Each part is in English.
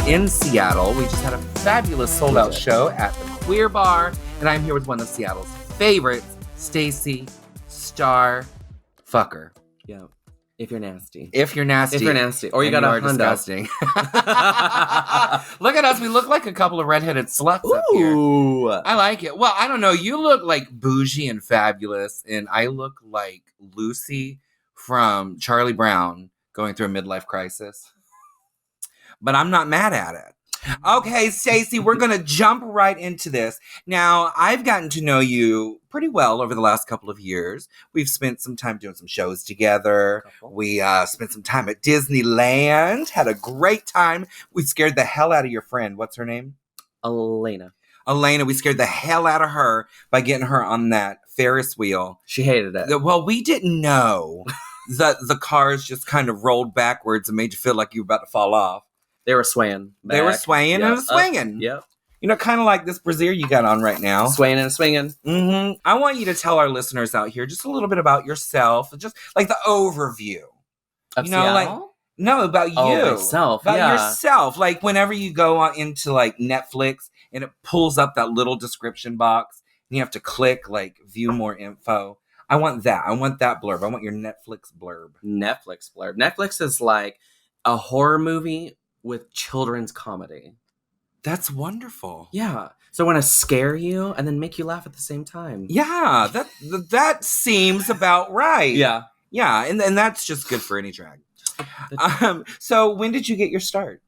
in Seattle. We just had a fabulous sold-out show at the Queer Bar, and I'm here with one of Seattle's favorites, Stacey Starfucker. Yeah. If you're nasty. If you're nasty. If you're nasty. Or you got a disgusting. Look at us. We look like a couple of redheaded sluts up here. Ooh. I like it. Well, I don't know. You look like bougie and fabulous, and I look like Lucy from Charlie Brown going through a midlife crisis. But I'm not mad at it. Okay, Stacey, we're going to jump right into this. Now, I've gotten to know you pretty well over the last couple of years. We've spent some time doing some shows together. We spent some time at Disneyland, had a great time. We scared the hell out of your friend. What's her name? Elena, we scared the hell out of her by getting her on that Ferris wheel. She hated it. Well, we didn't know that the cars just kind of rolled backwards and made you feel like you were about to fall off. They were swaying. They were swaying and swinging. Yep. You know, kind of like this brassiere you got on right now. Swaying and swinging. Mm-hmm. I want you to tell our listeners out here just a little bit about yourself, just like the overview. Of you know, Seattle? About you. Myself. About yourself. Like whenever you go on into like Netflix and it pulls up that little description box and you have to click like view more info. I want that. I want that blurb. I want your Netflix blurb. Netflix blurb. Netflix is like a horror movie with children's comedy. That's wonderful. Yeah. So I want to scare you and then make you laugh at the same time. Yeah, that seems about right. Yeah. Yeah, and that's just good for any drag. So when did you get your start?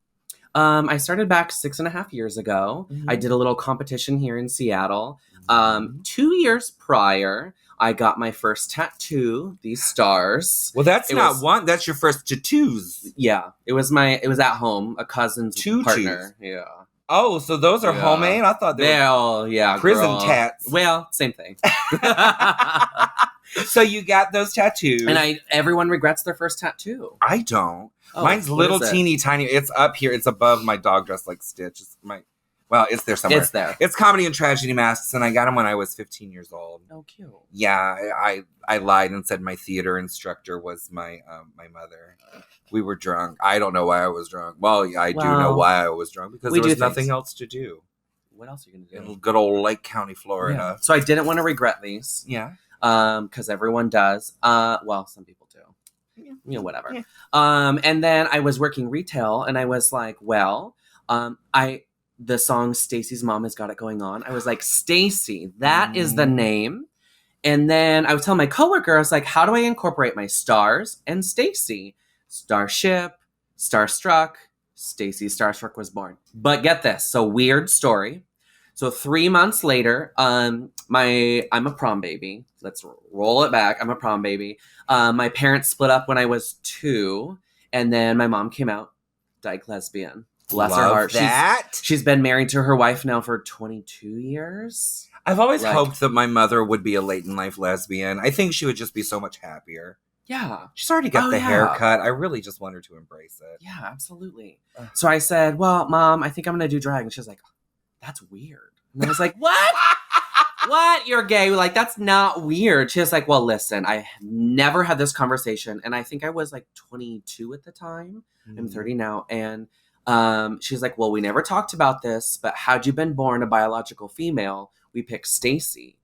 I started back 6.5 years ago. Mm-hmm. I did a little competition here in Seattle. 2 years prior, I got my first tattoo, these stars. Well, that's one. That's your first tattoos. Yeah. It was at home, a cousin's partner. Yeah. Oh, so those are homemade? I thought they were prison tats. Well, same thing. So you got those tattoos. And everyone regrets their first tattoo. I don't. Mine's little teeny tiny. It's up here. It's above my dog dressed like Stitch. It's there somewhere. It's there. It's Comedy and Tragedy masks, and I got them when I was 15 years old. Oh, cute. Yeah, I lied and said my theater instructor was my mother. We were drunk. I don't know why I was drunk. Well, I do know why I was drunk, because there was nothing else to do. What else are you going to do? In good old Lake County, Florida. Yeah. So I didn't want to regret these. Yeah. Because everyone does. Well, some people do. Yeah. You know, whatever. Yeah. And then I was working retail, and I was like, well, the song Stacey's Mom Has Got It Going On. I was like, Stacey, that is the name. And then I was telling my coworker, I was like, how do I incorporate my stars and Stacey? Starship, Starstruck, Stacey Starstruck was born. But get this. So weird story. So 3 months later, I'm a prom baby. Let's roll it back. I'm a prom baby. My parents split up when I was 2. And then my mom came out, dyke lesbian. Bless her heart. She's been married to her wife now for 22 years. I've always hoped that my mother would be a late in life lesbian. I think she would just be so much happier. Yeah. She's already got the haircut. I really just want her to embrace it. Yeah, absolutely. So I said, well, Mom, I think I'm going to do drag. And she was like, that's weird. And I was like, what? What? You're gay? Like, that's not weird. She was like, well, listen, I never had this conversation. And I think I was like 22 at the time. I'm 30 now. And she's like, well, we never talked about this, but had you been born a biological female, we picked Stacey.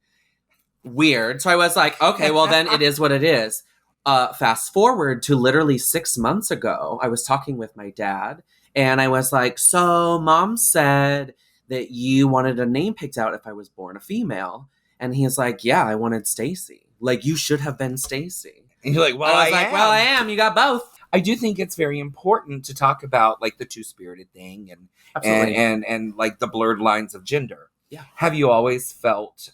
Weird. So I was like, okay, well then it is what it is. Fast forward to literally 6 months ago, I was talking with my dad and I was like, so Mom said that you wanted a name picked out if I was born a female. And he's like, yeah, I wanted Stacey. Like, you should have been Stacey. And you're like, well, I am. You got both. I do think it's very important to talk about like the two-spirited thing and like the blurred lines of gender. Yeah. Have you always felt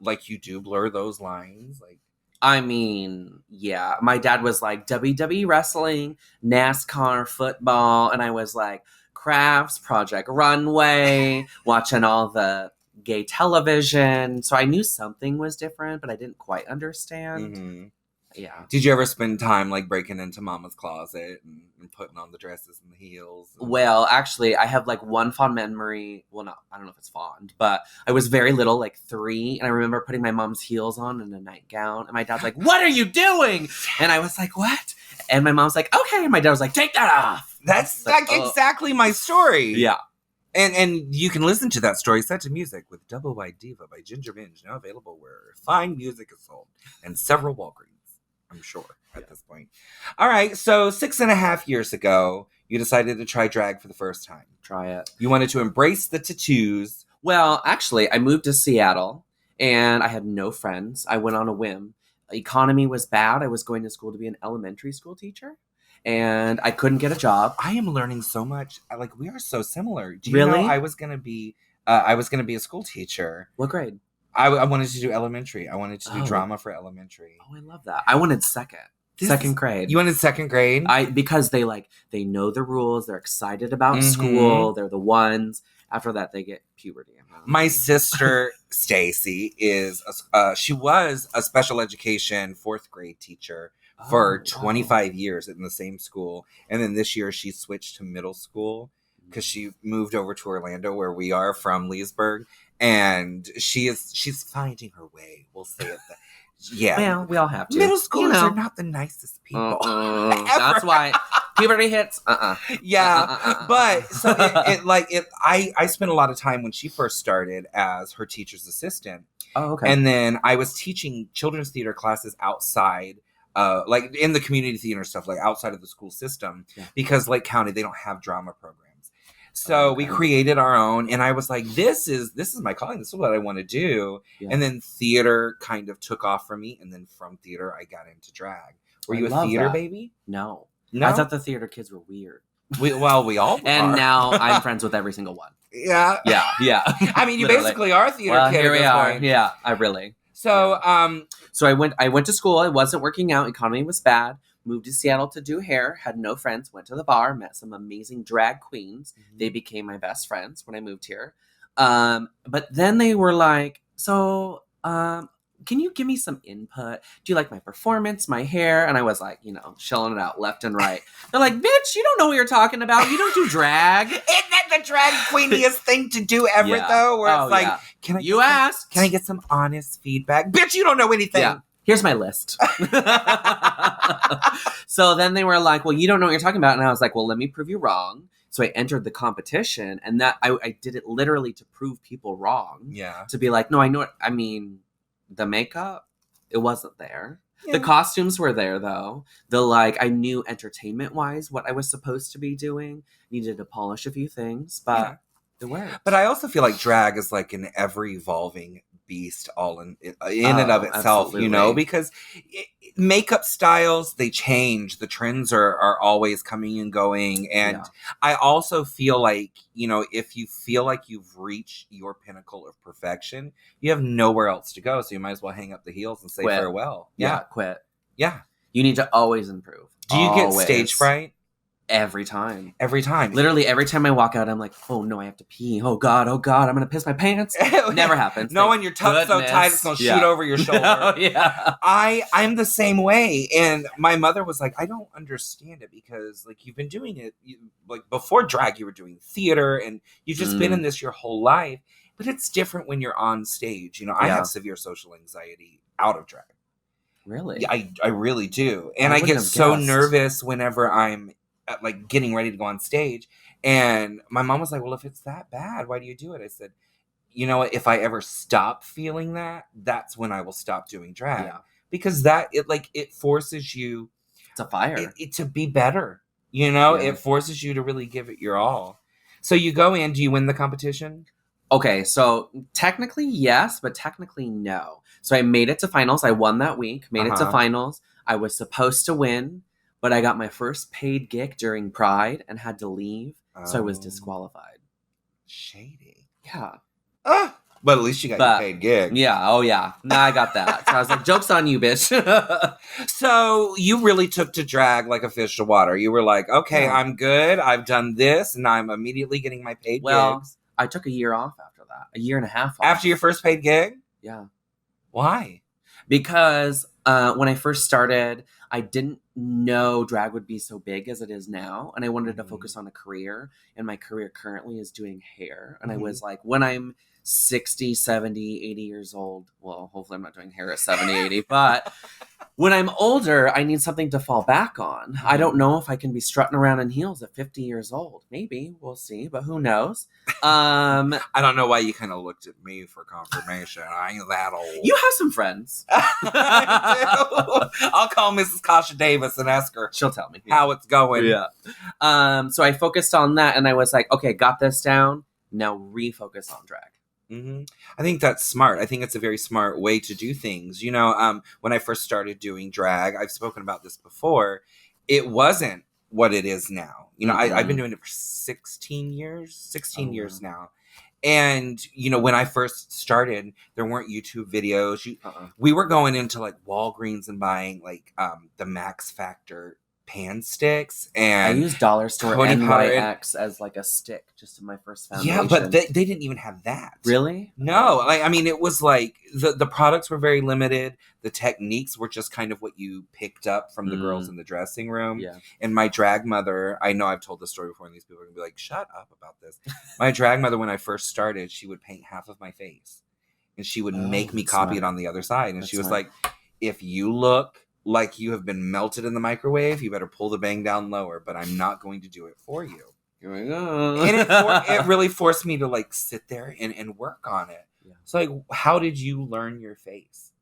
like you do blur those lines? Like, I mean, yeah. My dad was like WWE wrestling, NASCAR football, and I was like crafts, Project Runway, watching all the gay television. So I knew something was different, but I didn't quite understand. Mm-hmm. Yeah. Did you ever spend time like breaking into Mama's closet and putting on the dresses and the heels? Well, actually, I have like one fond memory. Well, no, I don't know if it's fond, but I was very little, like 3. And I remember putting my mom's heels on in a nightgown. And my dad's like, what are you doing? And I was like, what? And my mom's like, okay. And my dad was like, take that off. That's like exactly my story. Yeah. And you can listen to that story set to music with Double Wide Diva by Ginger Binge, now available where fine music is sold, and several Walgreens, I'm sure, at this point. All right, so 6.5 years ago, you decided to try drag for the first time. Try it. You wanted to embrace the tattoos. Well, actually, I moved to Seattle, and I had no friends. I went on a whim. Economy was bad. I was going to school to be an elementary school teacher, and I couldn't get a job. I am learning so much. Like, we are so similar. Do you Really? know I was gonna be a school teacher. What grade? I wanted to do elementary. I wanted to do drama for elementary. Oh, I love that. I wanted second grade. You wanted second grade? Because they know the rules. They're excited about school. They're the ones. After that, they get puberty. My sister Stacey she was a special education 4th grade teacher for 25 years in the same school, and then this year she switched to middle school because she moved over to Orlando, where we are from Leesburg, and she's finding her way. We'll say it. Yeah. Well, we all have to. Middle schoolers are not the nicest people. That's why puberty hits. Yeah. But so I spent a lot of time when she first started as her teacher's assistant. Oh, okay. And then I was teaching children's theater classes outside, like in the community theater stuff, like outside of the school system, because Lake County, they don't have drama programs. So we created our own, and I was like, this is my calling. This is what I want to do. Yeah. And then theater kind of took off for me. And then from theater, I got into drag. Were you a theater baby? No. I thought the theater kids were weird. We all and are. Now I'm friends with every single one. Yeah. I mean, you basically are a theater kid. Here we are. Point. Yeah, I really. So, So I went to school. It wasn't working out. Economy was bad. Moved to Seattle to do hair. Had no friends. Went to the bar. Met some amazing drag queens. They became my best friends when I moved here. But then they were like, so, can you give me some input? Do you like my performance, my hair? And I was like, shelling it out left and right. They're like, bitch, you don't know what you're talking about. You don't do drag. Isn't that the drag queeniest thing to do ever, though? Where it's like, can I get some honest feedback? Bitch, you don't know anything. Yeah. Here's my list. So then they were like, well, you don't know what you're talking about. And I was like, well, let me prove you wrong. So I entered the competition, and that I did it literally to prove people wrong. Yeah. To be like, no, I know it. I mean, the makeup, it wasn't there. Yeah. The costumes were there, though. I knew entertainment-wise what I was supposed to be doing. Needed to polish a few things, but it worked. But I also feel like drag is like an ever-evolving beast all in and of itself, absolutely. Because makeup styles, they change. The trends are always coming and going. And I also feel like, if you feel like you've reached your pinnacle of perfection, you have nowhere else to go. So you might as well hang up the heels and say farewell. Yeah, quit. Yeah. You need to always improve. Do you get stage fright? Every time. Literally every time I walk out, I'm like, oh no, I have to pee. Oh God, I'm going to piss my pants. Never happens. No, when you're tucked so tight, it's going to shoot over your shoulder. I'm the same way. And my mother was like, I don't understand it because you've been doing it, before drag, you were doing theater and you've just been in this your whole life. But it's different when you're on stage. I have severe social anxiety out of drag. Really? Yeah, I really do. And I get so nervous whenever I'm getting ready to go on stage. And my mom was like, well, if it's that bad, why do you do it? I said, you know what? If I ever stop feeling that, that's when I will stop doing drag. Yeah. Because it forces you. It's a fire. To be better. It forces you to really give it your all. So you go in, do you win the competition? Okay, so technically yes, but technically no. So I made it to finals. I won that week, made it to finals. I was supposed to win, but I got my first paid gig during Pride and had to leave. So I was disqualified. Shady. Yeah. But at least you got your paid gig. Yeah. Oh, yeah. Nah, I got that. So I was like, joke's on you, bitch. So you really took to drag like a fish to water. You were like, okay, I'm good. I've done this, and I'm immediately getting my paid gigs. I took a year off after that. A year and a half off. After your first paid gig? Yeah. Why? Because when I first started, I didn't know drag would be so big as it is now. And I wanted to focus on a career. And my career currently is doing hair. And I was like, when I'm 60, 70, 80 years old. Well, hopefully I'm not doing hair at 70, 80, but when I'm older, I need something to fall back on. I don't know if I can be strutting around in heels at 50 years old. Maybe. We'll see, but who knows? I don't know why you kind of looked at me for confirmation. I ain't that old. You have some friends. I'll call Mrs. Kasha Davis and ask her. She'll tell me how it's going. Yeah. So I focused on that, and I was like, okay, got this down. Now refocus on drag. Mm-hmm. I think that's smart. I think it's a very smart way to do things. You know, when I first started doing drag, I've spoken about this before, it wasn't what it is now. You know, I've been doing it for 16 years now. And, you know, when I first started, there weren't YouTube videos. We were going into like Walgreens and buying like the Max Factor pan sticks, and I used Dollar Store NYX as like a stick just in my first foundation. Yeah, but they didn't even have that. Really? No, like I mean, it was like the products were very limited. The techniques were just kind of what you picked up from the girls in the dressing room. Yeah. And my drag mother, I know I've told this story before, and these people are gonna be like, "Shut up about this." My drag mother, when I first started, she would paint half of my face, and she would make me copy it on the other side. And she was like, "If you look like you have been melted in the microwave, you better pull the bang down lower, but I'm not going to do it for you." Here we go. And it really forced me to like sit there and work on it. Yeah. So like, how did you learn your face?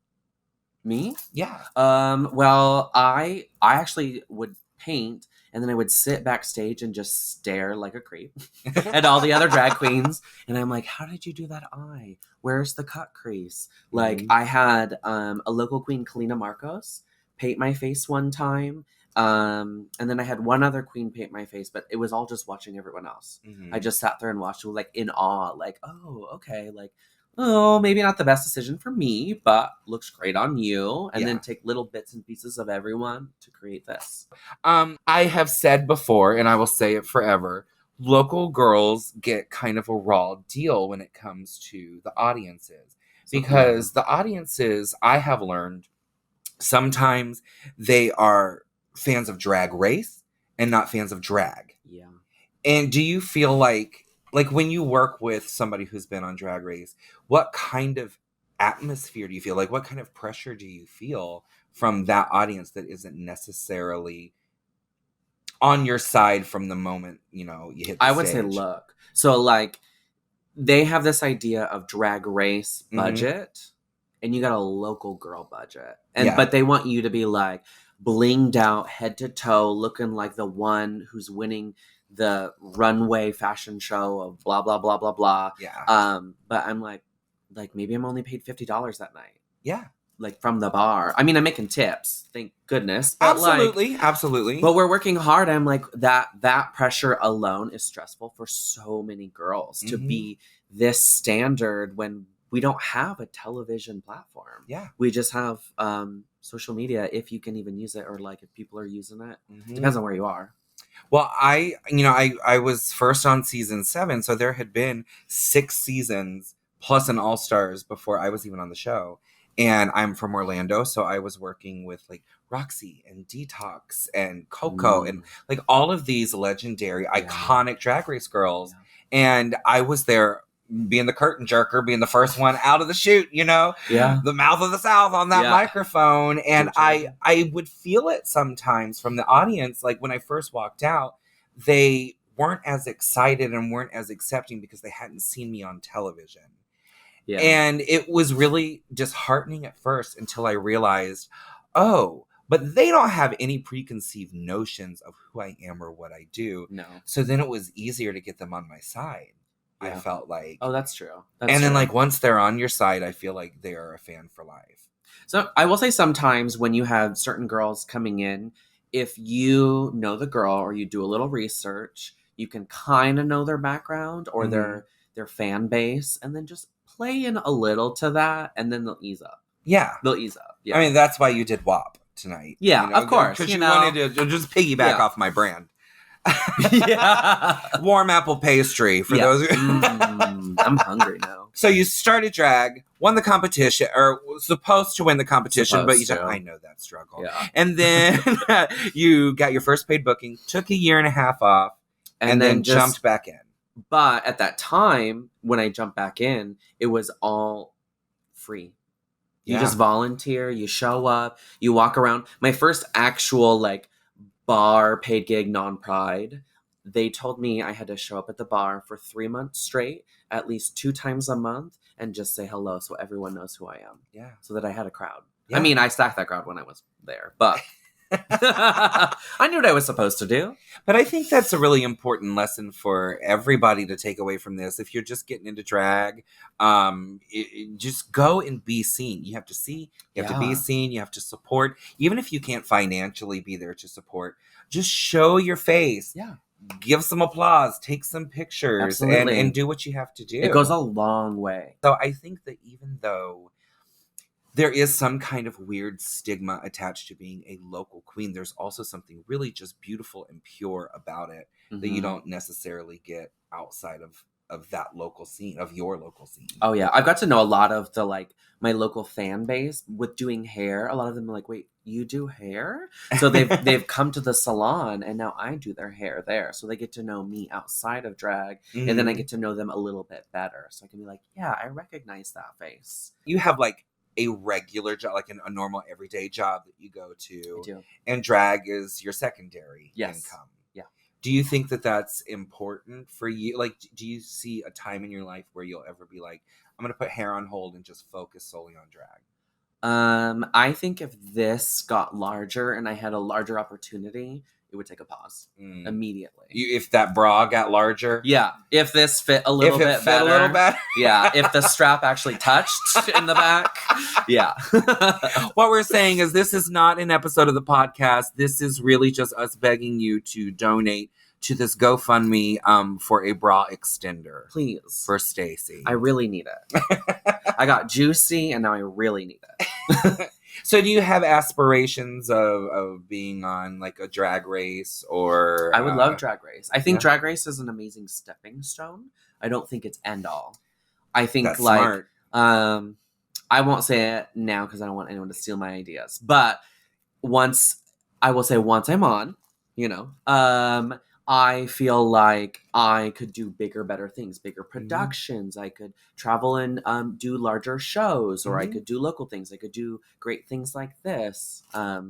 Me? Yeah. Well, I actually would paint, and then I would sit backstage and just stare like a creep at all the other drag queens. And I'm like, how did you do that eye? Where's the cut crease? Like I had a local queen, Kalina Marcos, paint my face one time. And then I had one other queen paint my face, but it was all just watching everyone else. I just sat there and watched it like in awe, like, oh, okay. Like, oh, maybe not the best decision for me, but looks great on you. And then take little bits and pieces of everyone to create this. I have said before, and I will say it forever, local girls get kind of a raw deal when it comes to the audiences. Because the audiences, I have learned, sometimes they are fans of Drag Race and not fans of drag. Yeah. And do you feel like when you work with somebody who's been on Drag Race, what kind of atmosphere do you feel? Like, what kind of pressure do you feel from that audience that isn't necessarily on your side from the moment, you know, you hit the I would stage? say, look. So, like, they have this idea of Drag Race budget, and you got a local girl budget. But they want you to be, like, blinged out, head to toe, looking like the one who's winning the runway fashion show of blah, blah, blah, blah, blah. Yeah. But I'm like, maybe I'm only paid $50 that night. Yeah. Like, from the bar. I mean, I'm making tips, thank goodness. But Absolutely. But we're working hard. I'm like, that pressure alone is stressful for so many girls to be this standard when we don't have a television platform. Yeah. We just have social media, if you can even use it, or like if people are using it. Depends on where you are. Well, I was first on season 7, so there had been 6 seasons plus an All-Stars before I was even on the show. And I'm from Orlando, so I was working with like Roxy and Detox and Coco and like all of these legendary, iconic Drag Race girls. Yeah. And I was there being the curtain jerker, being the first one out of the chute, you know? Yeah. The mouth of the South on that microphone. And I would feel it sometimes from the audience. Like when I first walked out, they weren't as excited and weren't as accepting because they hadn't seen me on television. Yeah. And it was really disheartening at first until I realized, oh, but they don't have any preconceived notions of who I am or what I do. No. So then it was easier to get them on my side. Yeah. I felt like. Oh, that's true. Then like once they're on your side, I feel like they are a fan for life. So I will say sometimes when you have certain girls coming in, if you know the girl or you do a little research, you can kind of know their background or their fan base, and then just play in a little to that, and then they'll ease up. Yeah. They'll ease up. Yeah. I mean, that's why you did WAP tonight. Yeah, you know, of course. Because you wanted to just piggyback off my brand. Warm apple pastry for those. I'm hungry now. So you started drag, won the competition, or was supposed to win the competition, but you said, I know that struggle. Yeah. And then you got your first paid booking, took a year and a half off, and then jumped back in. But at that time, when I jumped back in, it was all free. You just volunteer, you show up, you walk around. My first actual like bar paid gig, non-pride, they told me I had to show up at the bar for 3 months straight, at least 2 times a month, and just say hello so everyone knows who I am. Yeah. So that I had a crowd. Yeah. I mean, I stacked that crowd when I was there, but I knew what I was supposed to do. But I think that's a really important lesson for everybody to take away from this. If you're just getting into drag, just go and be seen. You have to see, you have to be seen, you have to support. Even if you can't financially be there to support, just show your face. Yeah. Give some applause, take some pictures, and do what you have to do. It goes a long way. So I think that even though there is some kind of weird stigma attached to being a local queen, there's also something really just beautiful and pure about it that you don't necessarily get outside of that local scene, of your local scene. Oh yeah, I've got to know a lot of the like my local fan base with doing hair. A lot of them are like, "Wait, you do hair?" So they've come to the salon, and now I do their hair there. So they get to know me outside of drag, and then I get to know them a little bit better. So I can be like, "Yeah, I recognize that face." You have like a regular job, like a normal everyday job that you go to, I do. And drag is your secondary income. Yeah. Do you think that that's important for you? Like, do you see a time in your life where you'll ever be like, I'm going to put hair on hold and just focus solely on drag? I think if this got larger and I had a larger opportunity, it would take a pause immediately. If that bra got larger? Yeah. If this fit a little bit better. A little better? Yeah. If the strap actually touched in the back. Yeah. What we're saying is this is not an episode of the podcast. This is really just us begging you to donate to this GoFundMe for a bra extender. Please. For Stacey. I really need it. I got juicy and now I really need it. So do you have aspirations of being on like a drag race or... I would love Drag Race. I think Drag Race is an amazing stepping stone. I don't think it's end all. I think that's like... smart. I won't say it now because I don't want anyone to steal my ideas. But once I'm on, I feel like I could do bigger, better things, bigger productions. I could travel and do larger shows, or I could do local things. I could do great things like this. I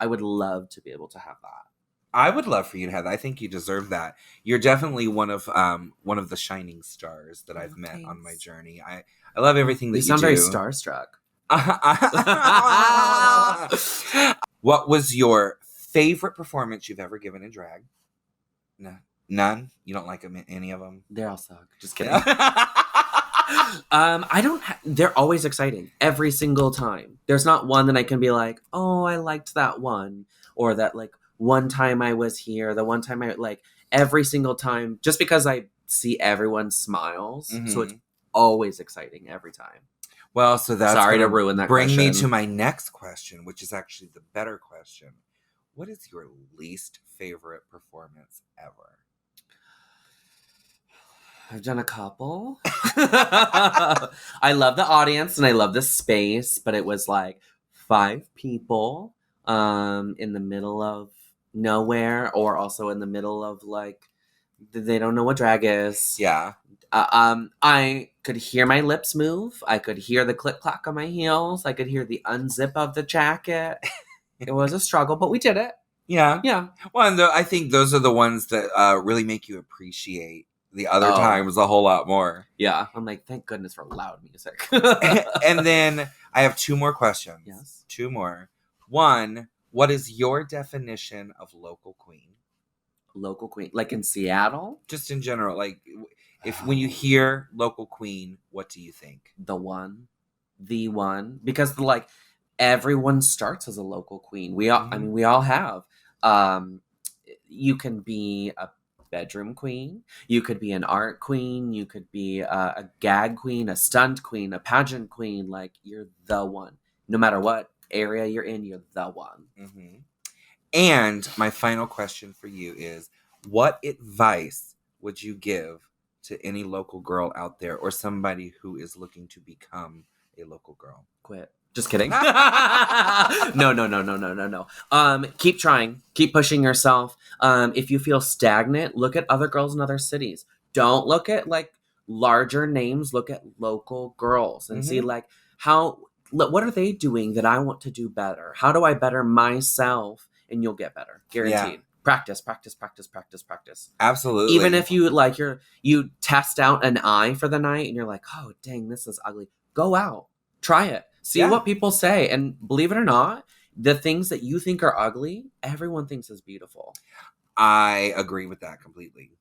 would love to be able to have that. I would love for you to have that. I think you deserve that. You're definitely one of the shining stars that I've met on my journey. I love everything that you do. You sound very starstruck. What was your favorite performance you've ever given in drag? No. None? You don't like any of them? They all suck. Just kidding. They're always exciting. Every single time. There's not one that I can be like, oh, I liked that one. Or that like one time I was here. The one time I like every single time. Just because I see everyone smiles. So it's always exciting every time. Well, so that's... Sorry to ruin that question. Bring me to question. my next question, which is actually the better question. What is your least favorite performance ever? I've done a couple. I love the audience and I love the space, but it was like 5 people in the middle of nowhere, or also in the middle of like, they don't know what drag is. Yeah. I could hear my lips move. I could hear the click clack on my heels. I could hear the unzip of the jacket. It was a struggle, but we did it. Yeah. Yeah. Well, and I think those are the ones that really make you appreciate the other times a whole lot more. Yeah. I'm like, thank goodness for loud music. And then I have 2 more questions. Yes. 2 more. 1, what is your definition of local queen? Local queen? Like in Seattle? Just in general. Like, when you hear local queen, what do you think? The one. Because like everyone starts as a local queen. We all, I mean, we all have. You can be a bedroom queen. You could be an art queen. You could be a gag queen, a stunt queen, a pageant queen. Like, you're the one. No matter what area you're in, you're the one. Mm-hmm. And my final question for you is, what advice would you give to any local girl out there, or somebody who is looking to become a local girl? Quit. Just kidding. No. Keep trying. Keep pushing yourself. If you feel stagnant, look at other girls in other cities. Don't look at like larger names. Look at local girls and see like what are they doing that I want to do better? How do I better myself? And you'll get better, guaranteed. Practice, practice, practice, practice, practice. Absolutely. Even if you like you test out an eye for the night and you're like, oh dang, this is ugly. Go out, try it, see what people say, and believe it or not, the things that you think are ugly, everyone thinks is beautiful. I agree with that completely.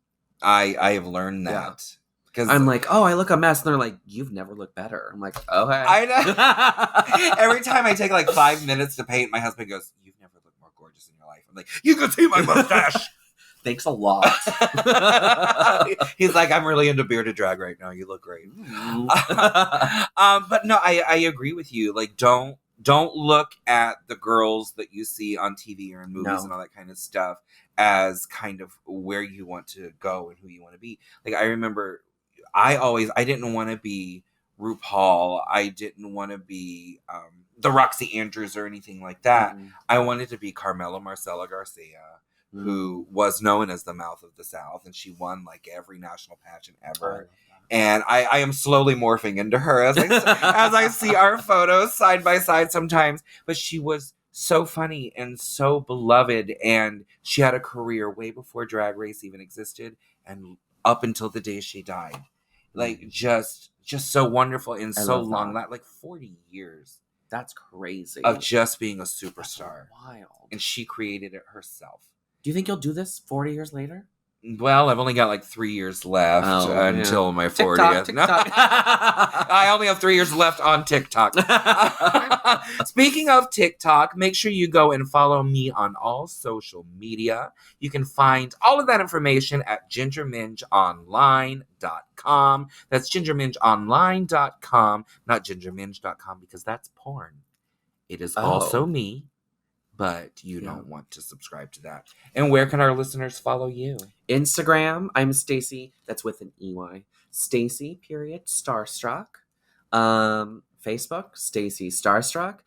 I have learned that. Because I'm like, oh, I look a mess. And they're like, you've never looked better. I'm like, okay. I know. Every time I take like 5 minutes to paint, my husband goes, you've never looked more gorgeous in your life. I'm like, you can see my mustache. Thanks a lot. He's like, I'm really into bearded drag right now. You look great. But no, I agree with you. Like, don't look at the girls that you see on TV or in movies and all that kind of stuff as kind of where you want to go and who you want to be. Like, I remember I didn't want to be RuPaul. I didn't want to be the Roxy Andrews or anything like that. I wanted to be Carmela Marcela Garcia, who was known as the Mouth of the South, and she won like every national pageant ever. And I am slowly morphing into her as I see our photos side by side sometimes. But she was so funny and so beloved, and she had a career way before Drag Race even existed, and up until the day she died. Like, just so wonderful and so long. Like 40 years. That's crazy. Of just being a superstar. That's wild. And she created it herself. Do you think you'll do this 40 years later? Well, I've only got like 3 years left until my 40th. TikTok. I only have 3 years left on TikTok. Speaking of TikTok, make sure you go and follow me on all social media. You can find all of that information at gingermingeonline.com. That's gingermingeonline.com, not gingerminge.com, because that's porn. It is also me. But you don't want to subscribe to that. And where can our listeners follow you? Instagram, I'm Stacey. That's with an EY. Stacey, Starstruck. Facebook, Stacey Starstruck.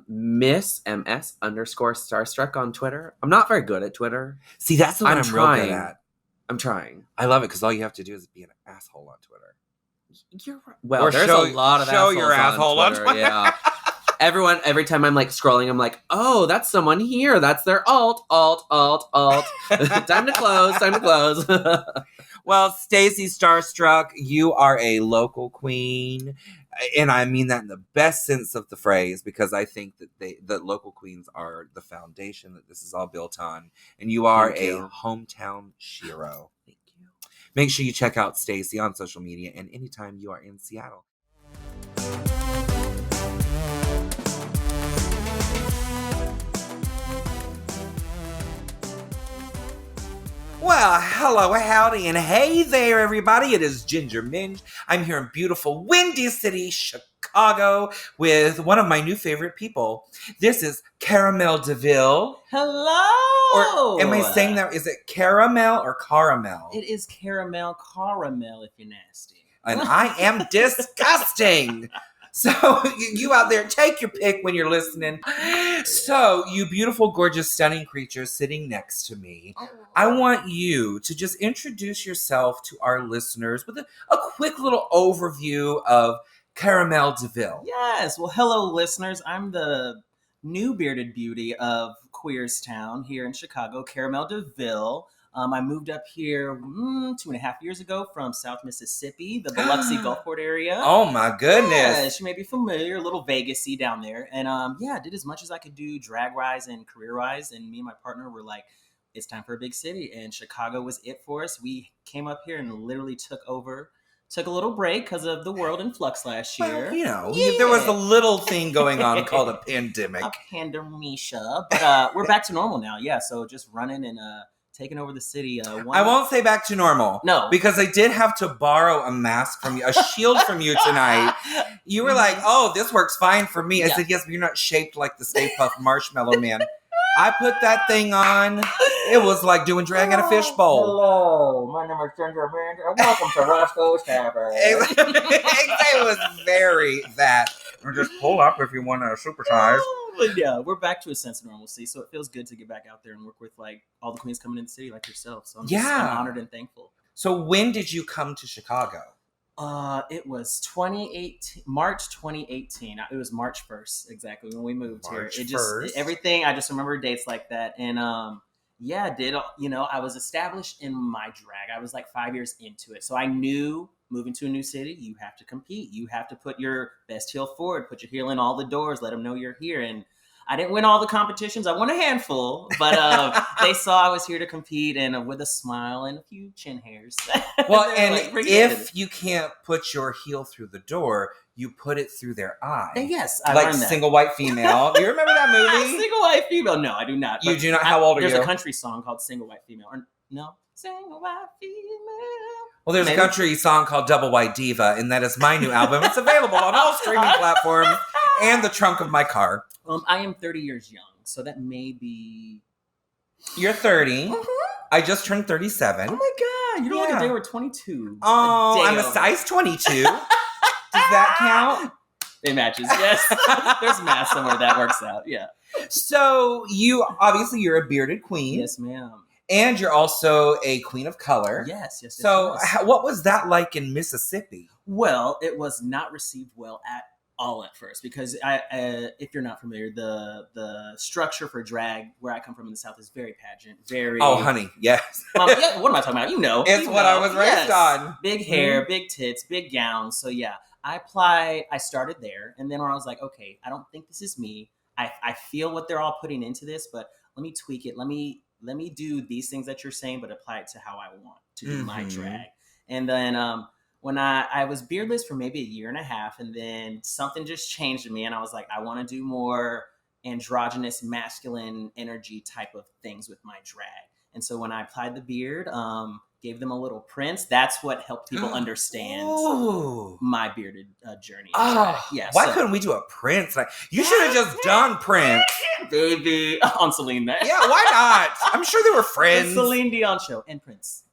Miss MS _Starstruck on Twitter. I'm not very good at Twitter. See, that's the one I'm real good at. I'm trying. I love it because all you have to do is be an asshole on Twitter. You're right. Well, there's a lot of assholes your asshole on Twitter. Yeah. Every time I'm like scrolling, I'm like, oh, that's someone here. That's their alt. Time to close. Well, Stacey Starstruck, you are a local queen. And I mean that in the best sense of the phrase, because I think that local queens are the foundation that this is all built on. And you are a hometown shero. Thank you. Make sure you check out Stacey on social media and anytime you are in Seattle. Well, hello, howdy, and hey there, everybody. It is Ginger Minge. I'm here in beautiful Windy City, Chicago, with one of my new favorite people. This is Mel DeVille. Hello! Or am I saying that? Is it caramel or caramel? It is caramel if you're nasty. And I am disgusting. So you out there, take your pick when you're listening. So you beautiful, gorgeous, stunning creatures sitting next to me, I want you to just introduce yourself to our listeners with a quick little overview of Mel DeVille. Yes. Well, hello, listeners. I'm the new bearded beauty of Queerstown here in Chicago, Mel DeVille. I moved up here 2.5 years ago from South Mississippi, the Biloxi Gulfport area. Oh my goodness! Yeah, she may be familiar, a little Vegas-y down there. And did as much as I could do drag-wise and career-wise. And me and my partner were like, it's time for a big city. And Chicago was it for us. We came up here and literally took a little break because of the world in flux last year. Well, there was a little thing going on called a pandemic. A pandemisha. But we're back to normal now. Yeah, so just running and taking over the city. I won't say back to normal. No. Because I did have to borrow a mask from you, a shield from you tonight. You were like, oh, this works fine for me. I said, yes, but you're not shaped like the Stay Puft Marshmallow Man. I put that thing on. It was like doing drag in a fishbowl. Hello, my name is Ginger Minge, and welcome to Roscoe's Tavern. It was very that. Or just pull up if you want to supersize. But yeah, we're back to a sense of normalcy, so it feels good to get back out there and work with like all the queens coming in the city like yourself. So I'm honored and thankful. So when did you come to Chicago? It was 2018, March 2018. It was March 1st, exactly, when we moved here. March It just 1st. everything. I just remember dates like that, and I was established in my drag. I was like 5 years into it, so I knew moving to a new city, you have to compete. You have to put your best heel forward, put your heel in all the doors, let them know you're here. And I didn't win all the competitions. I won a handful, but they saw I was here to compete, and with a smile and a few chin hairs. Well, and like, if you can't put your heel through the door, you put it through their eye. And yes, I like learned that. Single White Female. Do you remember that movie? Single White Female. No, I do not. You do not? How old are you? There's a country song called Single White Female. Or, no? Single White Female. Well, there's a country song called Double White Diva, and that is my new album. It's available on all streaming platforms and the trunk of my car. I am 30 years young, so that may be... You're 30. I just turned 37. Oh my God. You don't look a day over 22. Oh, I'm a size 22. Does that count? It matches, yes. There's math somewhere that works out, yeah. So you're a bearded queen. Yes, ma'am. And you're also a queen of color. Yes. So what was that like in Mississippi? Well, it was not received well at all at first, because if you're not familiar, the structure for drag where I come from in the South is very pageant, very... Oh, honey, yes. Yeah, what am I talking about? You know. It's what I was raised on. Big hair, big tits, big gowns. So yeah, I started there, and then when I was like, okay, I don't think this is me. I feel what they're all putting into this, but let me tweak it. Let me do these things that you're saying, but apply it to how I want to do my drag. And then when I was beardless for maybe a year and a half, and then something just changed in me, and I was like, I want to do more androgynous, masculine energy type of things with my drag. And so when I applied the beard, gave them a little prince, that's what helped people understand my bearded journey. Yeah. Why couldn't we do a Prince? You should have just done Prince. Baby. On Celine then. Yeah, why not? I'm sure they were friends. The Celine Dion show and Prince.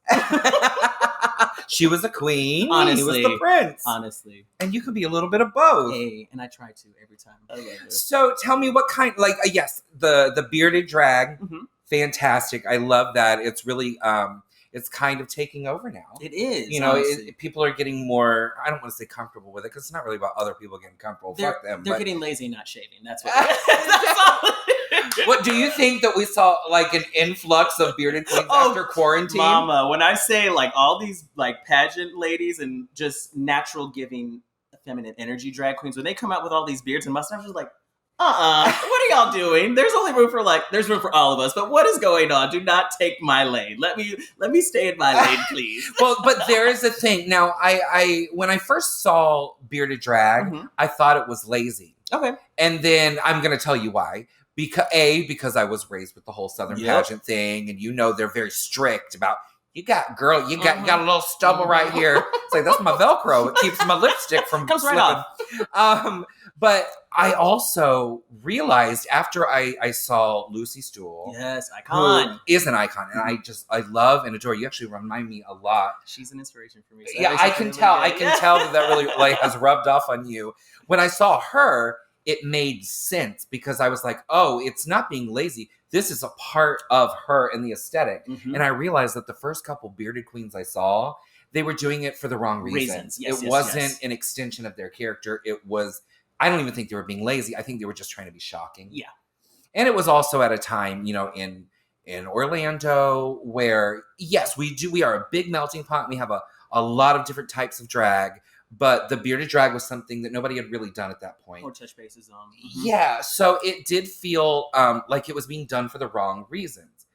She was a queen. Honestly. He was the prince. Honestly. And you could be a little bit of both. Hey, and I try to every time. I love it. So tell me what kind, yes, the bearded drag, fantastic. I love that. It's really, it's kind of taking over now. It is. You know, people are getting more, I don't want to say comfortable with it, because it's not really about other people getting comfortable. Fuck them. They're getting lazy, not shaving. That's what that's all. What do you think that we saw an influx of bearded queens after quarantine? Mama, when I say all these pageant ladies and just natural giving feminine energy drag queens, when they come out with all these beards and mustaches, what are y'all doing? There's only room for there's room for all of us, but what is going on? Do not take my lane. Let me stay in my lane, please. Well, but there is a thing. Now, I when I first saw bearded drag, I thought it was lazy. Okay. And then I'm going to tell you why. Because I was raised with the whole Southern pageant thing, and they're very strict about, you got a little stubble right here. It's that's my Velcro. It keeps my lipstick from comes slipping. right off. But I also realized after I saw Lucy Stool, yes, icon, who is an icon, and I love and adore. You actually remind me a lot. She's an inspiration for me. So yeah, I can tell. I can tell that really has rubbed off on you. When I saw her, it made sense, because I was like, oh, it's not being lazy. This is a part of her and the aesthetic. And I realized that the first couple bearded queens I saw, they were doing it for the wrong reasons. Yes, it wasn't an extension of their character. It was, I don't even think they were being lazy. I think they were just trying to be shocking. Yeah. And it was also at a time, in Orlando where, yes, we are a big melting pot. We have a lot of different types of drag. But the bearded drag was something that nobody had really done at that point. Or touch bases on. Yeah, so it did feel like it was being done for the wrong reasons.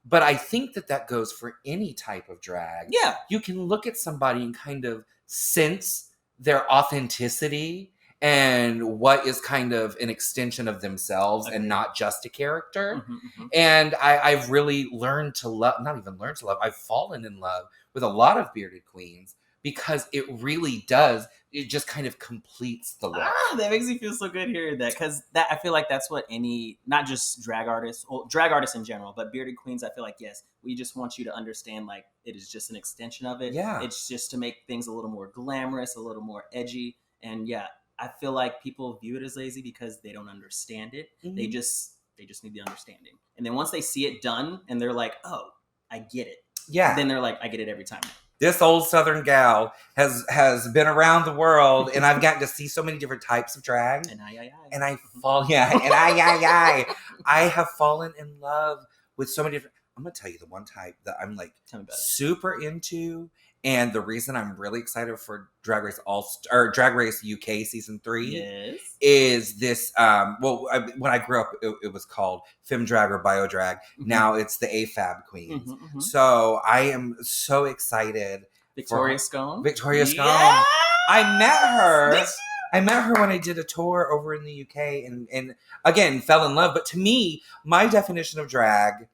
But I think that goes for any type of drag. Yeah. You can look at somebody and kind of sense their authenticity and what is kind of an extension of themselves and not just a character. And I've really learned to love, not even learned to love, I've fallen in love with a lot of bearded queens, because it really does. It just kind of completes the look. That makes me feel so good hearing that, because I feel like that's what not just drag artists in general, but bearded queens, I feel like, yes, we just want you to understand, it is just an extension of it. Yeah. It's just to make things a little more glamorous, a little more edgy. And yeah, I feel like people view it as lazy because they don't understand it. They just need the understanding. And then once they see it done and they're like, oh, I get it. Yeah. Then they're like, I get it every time now. this old Southern gal has been around the world, and I've gotten to see so many different types of drag. And I have fallen in love with so many different. I'm gonna tell you the one type that I'm like super into, and the reason I'm really excited for Drag Race Drag Race UK season 3 is this. When I grew up, it was called Femme Drag or Bio Drag. Mm-hmm. Now it's the AFAB Queens. Mm-hmm, mm-hmm. So I am so excited. Victoria Scone. I met her when I did a tour over in the UK, and again fell in love. But to me, my definition of drag,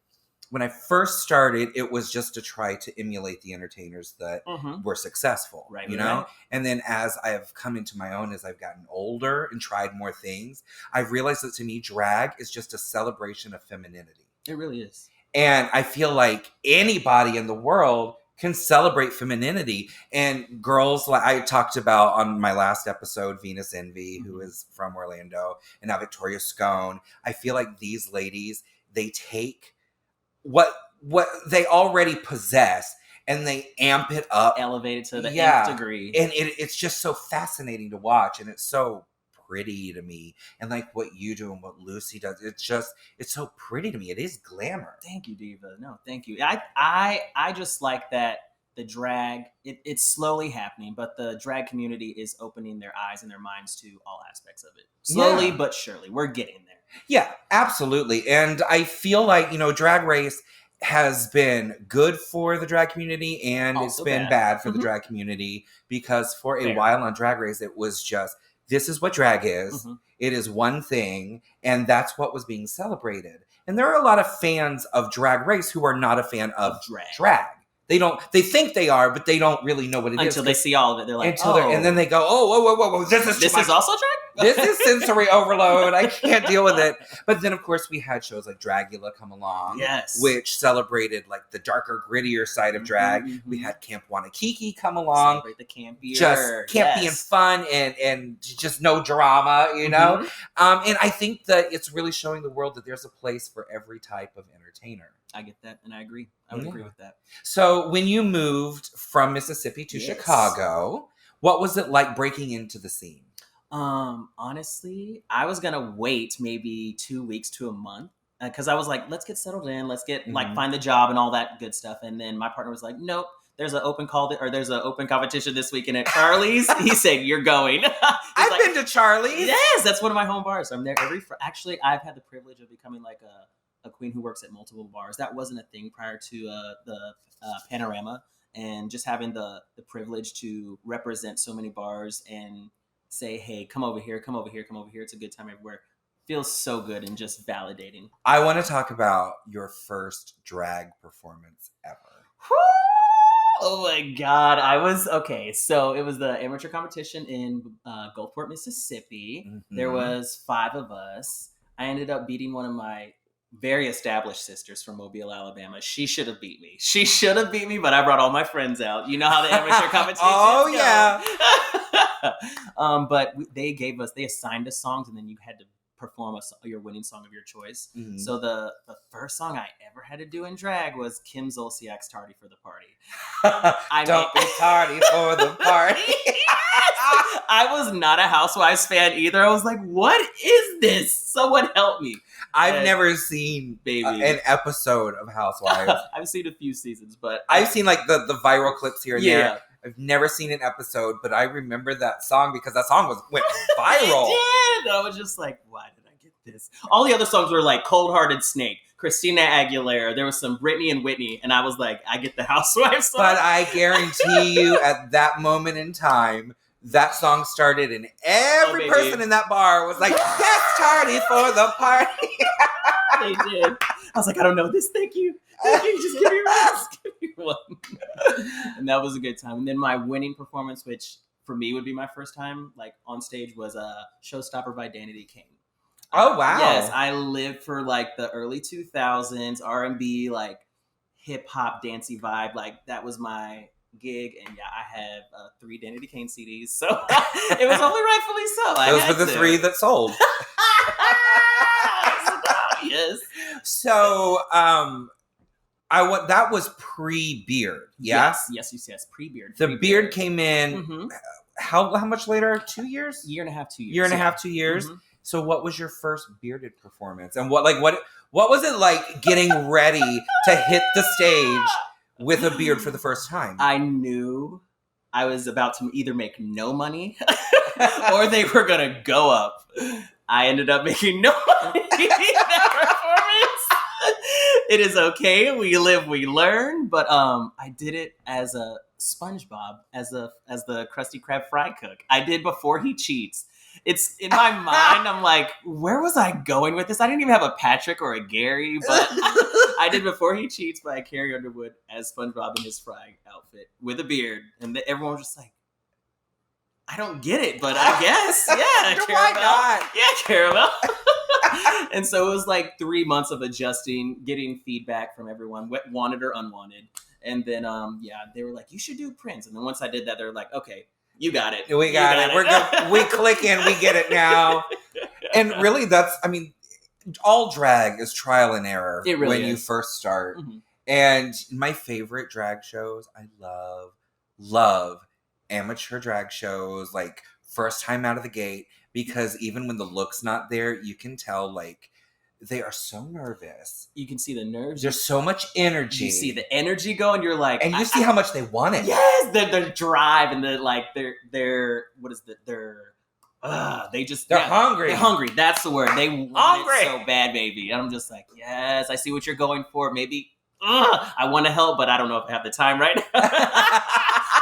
when I first started, it was just to try to emulate the entertainers that were successful, you know? Right. And then as I have come into my own, as I've gotten older and tried more things, I've realized that to me, drag is just a celebration of femininity. It really is. And I feel like anybody in the world can celebrate femininity. And girls, like I talked about on my last episode, Venus Envy, who is from Orlando, and now Victoria Scone. I feel like these ladies, they take what they already possess and they amp it up, elevate it to the nth degree, and it's just so fascinating to watch, and it's so pretty to me. And like what you do and what Lucy does, it's so pretty to me. It is glamour. Thank you, Diva. No, thank you. I just like that the drag, it's slowly happening, but the drag community is opening their eyes and their minds to all aspects of it. Slowly but surely. We're getting there. Yeah, absolutely. And I feel like, Drag Race has been good for the drag community, and also it's been bad for the drag community, because for a while on Drag Race, it was just, this is what drag is. It is one thing, and that's what was being celebrated. And there are a lot of fans of Drag Race who are not a fan of drag. They think they are, but they don't really know what it is. Until they see all of it. They're like, and then they go, whoa, this is also drag? This is sensory overload. I can't deal with it. But then, of course, we had shows like Dragula come along. Yes. Which celebrated like the darker, grittier side of drag. We had Camp Wanakiki come along. Celebrate the campier. Just campy and fun and just no drama, know? And I think that it's really showing the world that there's a place for every type of entertainer. I get that, and I agree. I would agree with that. So when you moved from Mississippi to Chicago, what was it like breaking into the scene? Honestly, I was gonna wait maybe 2 weeks to a month, because I was like, let's get settled in, let's get find the job and all that good stuff. And then my partner was like, nope, there's an open there's an open competition this weekend at Charlie's. He said, you're going. I've been to Charlie's. Yes, that's one of my home bars. I'm there actually, I've had the privilege of becoming like a queen who works at multiple bars. That wasn't a thing prior to the Panorama, and just having the privilege to represent so many bars and say, hey, come over here. It's a good time everywhere. Feels so good and just validating. I want to talk about your first drag performance ever. Oh my God. So it was the amateur competition in Gulfport, Mississippi. There was 5 of us. I ended up beating one of my very established sisters from Mobile, Alabama. She should have beat me, but I brought all my friends out. You know how the amateur competition go. Yeah. But they assigned us songs, and then you had to perform your winning song of your choice. So the first song I ever had to do in drag was Kim Zolciak's Tardy for the Party. Don't be tardy for the party. I was not a Housewives fan either. I was like, what is this? Someone help me. I've never seen an episode of Housewives. I've seen a few seasons, but I've seen like the viral clips here and there. I've never seen an episode, but I remember that song because that song went viral. It did. I was just like, why did I get this? All the other songs were like Cold Hearted Snake, Christina Aguilera. There was some Britney and Whitney, and I was like, I get the Housewives song. But I guarantee you, at that moment in time, that song started, and every person in that bar was like, "That's tardy for the party." They did. I was like, I don't know this. Thank you. Just give me one. And that was a good time. And then my winning performance, which for me would be my first time like on stage, was a Showstopper by Danity Kane. Oh wow! Yes, I lived for like the early 2000s R&B, like hip hop dancey vibe. Like that was my gig, and I have 3 Danity Kane CDs, so it was only rightfully so. Those were the 3 that sold. Yes. So, That was pre-beard. Yeah. Yes. Pre-beard. The beard came in. Mm-hmm. How much later? 2 years? Year and a half, 2 years. Year and a half, 2 years. Mm-hmm. So what was your first bearded performance? And what was it like getting ready to hit the stage with a beard for the first time? I knew I was about to either make no money or they were going to go up. I ended up making no money in that performance. It is okay. We live, we learn. But I did it as a SpongeBob, as the Krusty Krab fry cook. I did before he cheats. It's in my mind. I'm like, where was I going with this? I didn't even have a Patrick or a Gary, but I did before he cheats by Carrie Underwood as SpongeBob in his fry outfit with a beard, and everyone was just like, I don't get it, but I guess, yeah, Why not? Yeah, caramel. And so it was like 3 months of adjusting, getting feedback from everyone, wanted or unwanted, and then they were like, you should do Prince, and then once I did that, they were like, okay. You got it. We got it. We're good. We click in. We get it now. And really, all drag is trial and error when you first start. Mm-hmm. And my favorite drag shows, I love amateur drag shows, like first time out of the gate, because even when the look's not there, you can tell like they are so nervous. You can see the nerves. There's so much energy. You see the energy go, and you're like, and you see how much they want it. Yes, their drive and their what is they're hungry. They're hungry. That's the word. They want it so bad, baby. And I'm just like, yes, I see what you're going for. Maybe I want to help, but I don't know if I have the time right now.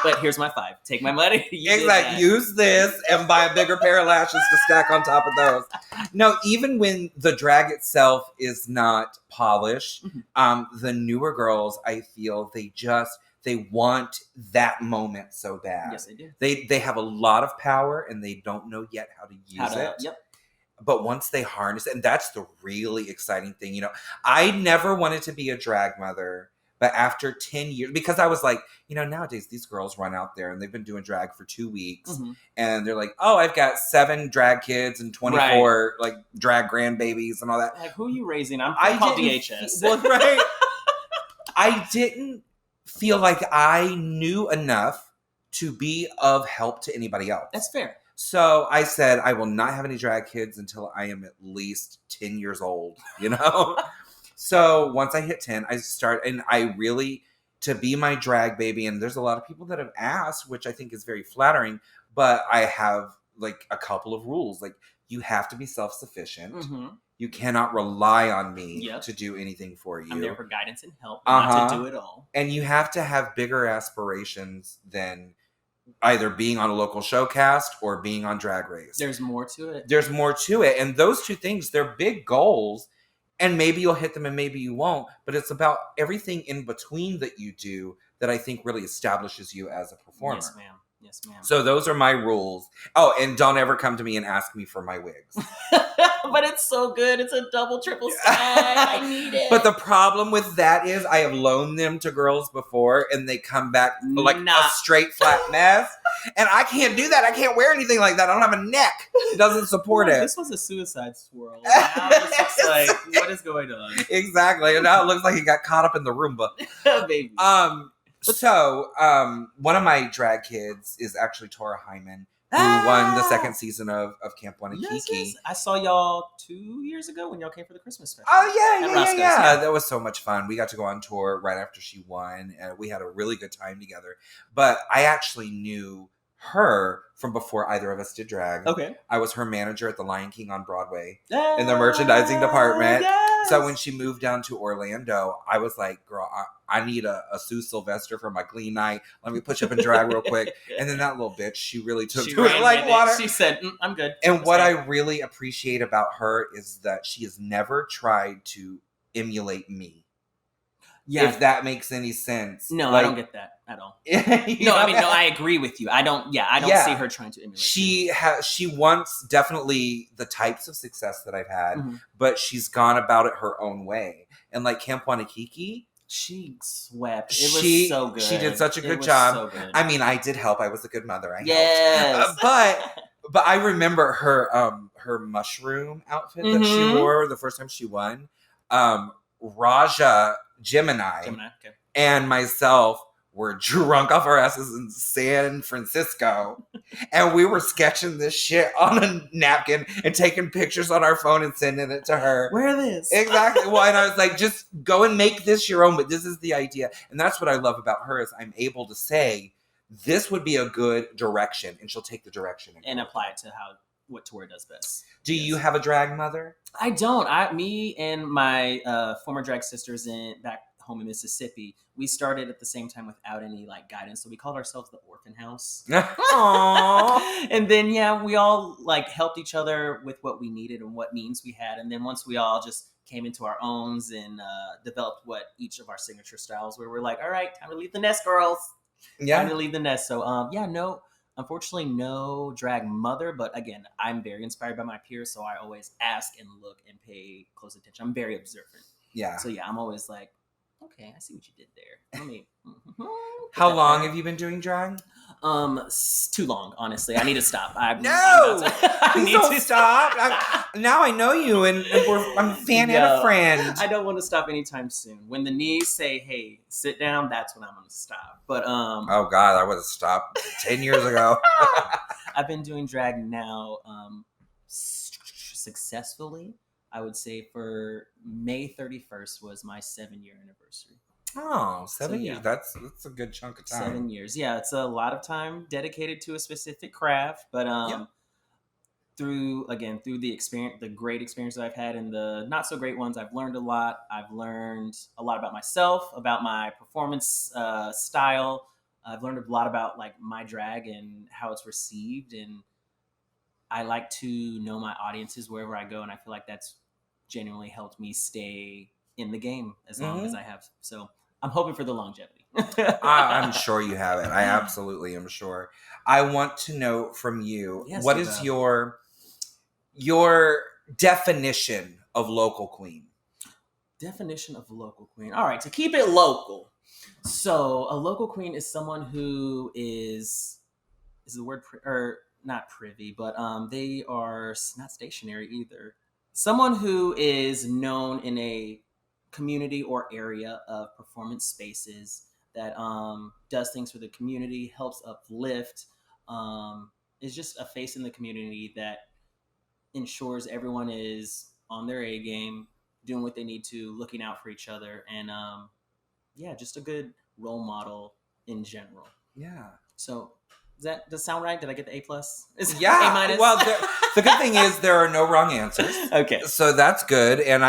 But here's my 5. Take my money. Exactly. Use this and buy a bigger pair of lashes to stack on top of those. No, even when the drag itself is not polished, the newer girls, I feel they want that moment so bad. Yes, they do. They have a lot of power and they don't know yet how to use it. Yep. But once they harness it, and that's the really exciting thing. You know, I never wanted to be a drag mother. But after 10 years, because I was like, nowadays these girls run out there and they've been doing drag for 2 weeks. Mm-hmm. And they're like, oh, I've got 7 drag kids and 24 like drag grandbabies and all that. Like, who are you raising? I'm called DHS. Well, right. I didn't feel like I knew enough to be of help to anybody else. That's fair. So I said, I will not have any drag kids until I am at least 10 years old, So once I hit 10, I start, and I really, to be my drag baby, and there's a lot of people that have asked, which I think is very flattering, but I have like a couple of rules. Like, you have to be self-sufficient. Mm-hmm. You cannot rely on me to do anything for you. I'm there for guidance and help, not to do it all. And you have to have bigger aspirations than either being on a local showcast or being on Drag Race. There's more to it. There's more to it. And those two things, they're big goals. And maybe you'll hit them and maybe you won't. But it's about everything in between that you do that I think really establishes you as a performer. Yes, ma'am. So those are my rules. Oh, and don't ever come to me and ask me for my wigs. But it's so good. It's a double, triple stack. I need it. But the problem with that is I have loaned them to girls before and they come back like a straight flat mess. And I can't do that. I can't wear anything like that. I don't have a neck. It doesn't support it. This was a suicide swirl. Now it's just like, what is going on? Exactly. And now it looks like he got caught up in the Roomba. Baby. So, one of my drag kids is actually Tora Hyman, who won the second season of Camp Wanakiki. Yes. I saw y'all 2 years ago when y'all came for the Christmas festival. Oh, yeah. That was so much fun. We got to go on tour right after she won, and we had a really good time together. But I actually knew her from before either of us did drag. Okay. I was her manager at the Lion King on Broadway in the merchandising department. Yes. So when she moved down to Orlando, I was like, girl, I need a Sue Sylvester for my clean night. Let me push up and drag real quick. And then that little bitch, she really took to it like water. She said, I'm good. And what I really appreciate about her is that she has never tried to emulate me. Yeah. If that makes any sense. No, I don't get that at all. I agree with you. I don't see her trying to emulate. She wants definitely the types of success that I've had, but she's gone about it her own way. And like Camp Wanakiki, she swept. It was so good. She did such a good job. So good. I mean, I did help. I was a good mother. I helped. But I remember her mushroom outfit that she wore the first time she won. Raja Gemini Okay. and myself were drunk off our asses in San Francisco. And we were sketching this shit on a napkin and taking pictures on our phone and sending it to her. Wear this. Exactly. Well, and I was like, just go and make this your own, but this is the idea. And that's what I love about her is I'm able to say, this would be a good direction. And she'll take the direction. And apply it to where it does best. Do you have a drag mother? I don't. Me and my former drag sisters back home in Mississippi, we started at the same time without any like guidance. So we called ourselves the Orphan House. Aww. And then we all like helped each other with what we needed and what needs we had. And then once we all just came into our owns and developed what each of our signature styles were, we're like, all right, time to leave the nest, girls. Yeah. Time to leave the nest. So no. Unfortunately, no drag mother, but again, I'm very inspired by my peers, so I always ask and look and pay close attention. I'm very observant. Yeah. So I'm always like, okay, I see what you did there. Let me. How long have you been doing drag? Too long, honestly. I need to stop. Please don't stop. Now I know you, and I'm a fan and a friend. I don't want to stop anytime soon. When the knees say, "Hey, sit down," that's when I'm going to stop. But oh God, I would have stopped 10 years ago. I've been doing drag now, successfully. I would say for May 31st was my 7-year anniversary. Oh, 7 years. That's a good chunk of time. 7 years. Yeah, it's a lot of time dedicated to a specific craft. But through the experience, the great experiences I've had and the not so great ones, I've learned a lot. I've learned a lot about myself, about my performance style. I've learned a lot about like my drag and how it's received, and I like to know my audiences wherever I go, and I feel like that's genuinely helped me stay in the game as long as I have. So I'm hoping for the longevity. I'm sure you have it. I absolutely am sure. I want to know from you, what is your definition of local queen? Definition of local queen. All right, to keep it local. So a local queen is someone who is the word or not privy, but they are not stationary either. Someone who is known in a community or area of performance spaces that does things for the community, helps uplift, is just a face in the community that ensures everyone is on their A game, doing what they need to, looking out for each other, and just a good role model in general. Yeah. So does that sound right? Did I get the A+? Yeah. A-? Well, the good thing is there are no wrong answers. Okay. So that's good. And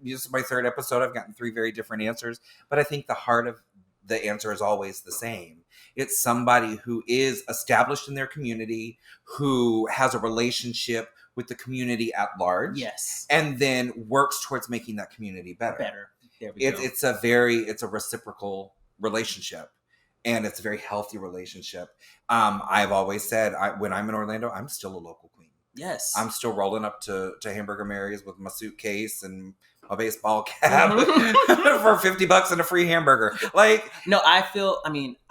this is my 3rd episode. I've gotten 3 very different answers. But I think the heart of the answer is always the same. It's somebody who is established in their community, who has a relationship with the community at large. Yes. And then works towards making that community better. There we go. It's a reciprocal relationship. And it's a very healthy relationship. I've always said, when I'm in Orlando, I'm still a local queen. Yes. I'm still rolling up to Hamburger Mary's with my suitcase and a baseball cap for $50 and a free hamburger. Like, no, I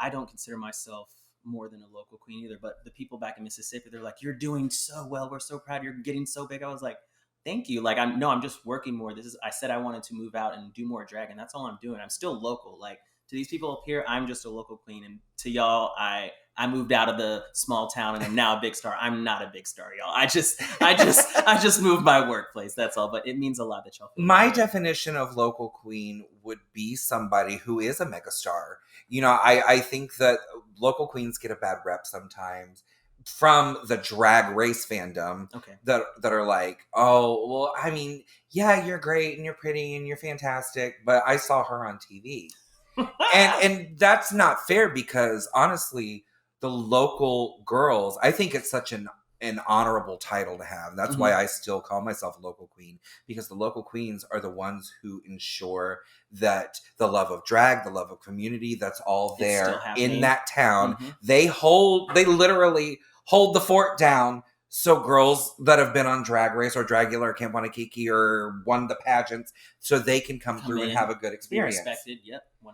don't consider myself more than a local queen either, but the people back in Mississippi, they're like, you're doing so well. We're so proud. You're getting so big. I was like, thank you. Like, I'm just working more. I said I wanted to move out and do more drag, and that's all I'm doing. I'm still local. Like, to these people up here, I'm just a local queen. And to y'all, I moved out of the small town and I'm now a big star. I'm not a big star, y'all. I just moved my workplace. That's all. But it means a lot that y'all feel my definition of local queen would be somebody who is a megastar. You know, I think that local queens get a bad rep sometimes from the drag race fandom. Okay. that are like, oh, well, I mean, yeah, you're great and you're pretty and you're fantastic, but I saw her on TV. and that's not fair, because honestly, the local girls, I think it's such an honorable title to have. That's why I still call myself a local queen, because the local queens are the ones who ensure that the love of drag, the love of community, that's all there in that town. They literally hold the fort down. So girls that have been on Drag Race or Dragula or Camp Wanakiki or won the pageants, so they can come through and have a good experience. Be respected, yep, 100%.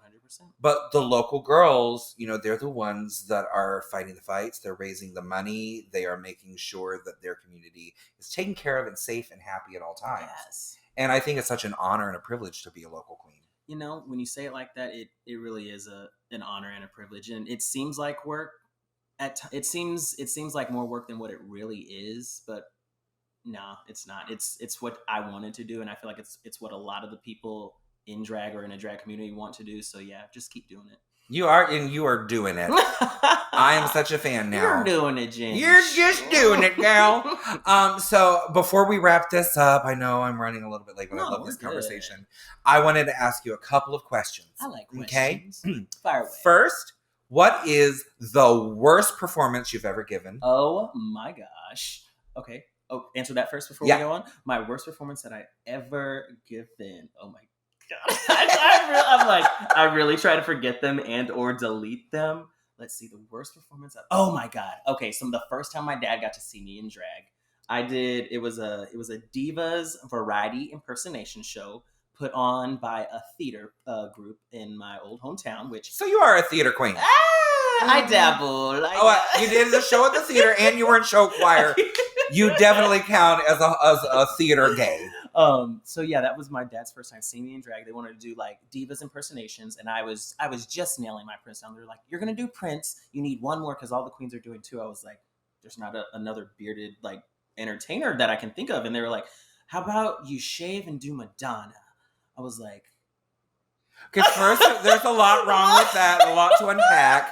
But the local girls, you know, they're the ones that are fighting the fights. They're raising the money. They are making sure that their community is taken care of and safe and happy at all times. Yes. And I think it's such an honor and a privilege to be a local queen. You know, when you say it like that, it really is an honor and a privilege, and it seems like work. It seems like more work than what it really is, but no, it's not. It's what I wanted to do, and I feel like it's what a lot of the people in drag or in a drag community want to do. So yeah, just keep doing it. You are doing it. I am such a fan now. You're doing it, Jen. You're just doing it, gal. So before we wrap this up, I know I'm running a little bit late, but I love this conversation. I wanted to ask you a couple of questions. I like questions. Okay? Fire away. First, what is the worst performance you've ever given? Oh my gosh. Okay. Oh, answer that first before we go on. My worst performance that I ever given. Oh my God. I really try to forget them and or delete them. Let's see, the worst performance. Oh my God. Okay, so the first time my dad got to see me in drag, it was a divas variety impersonation show put on by a theater group in my old hometown. So you are a theater queen. I dabble. You did the show at the theater and you were in show choir. You definitely count as a theater gay. So yeah, that was my dad's first time seeing me in drag. They wanted to do like divas impersonations, and I was just nailing my Prince down. They're like, "You're gonna do Prince. You need one more because all the queens are doing two." I was like, "There's not another bearded like entertainer that I can think of." And they were like, "How about you shave and do Madonna?" I was like, because first there's a lot wrong with that, a lot to unpack.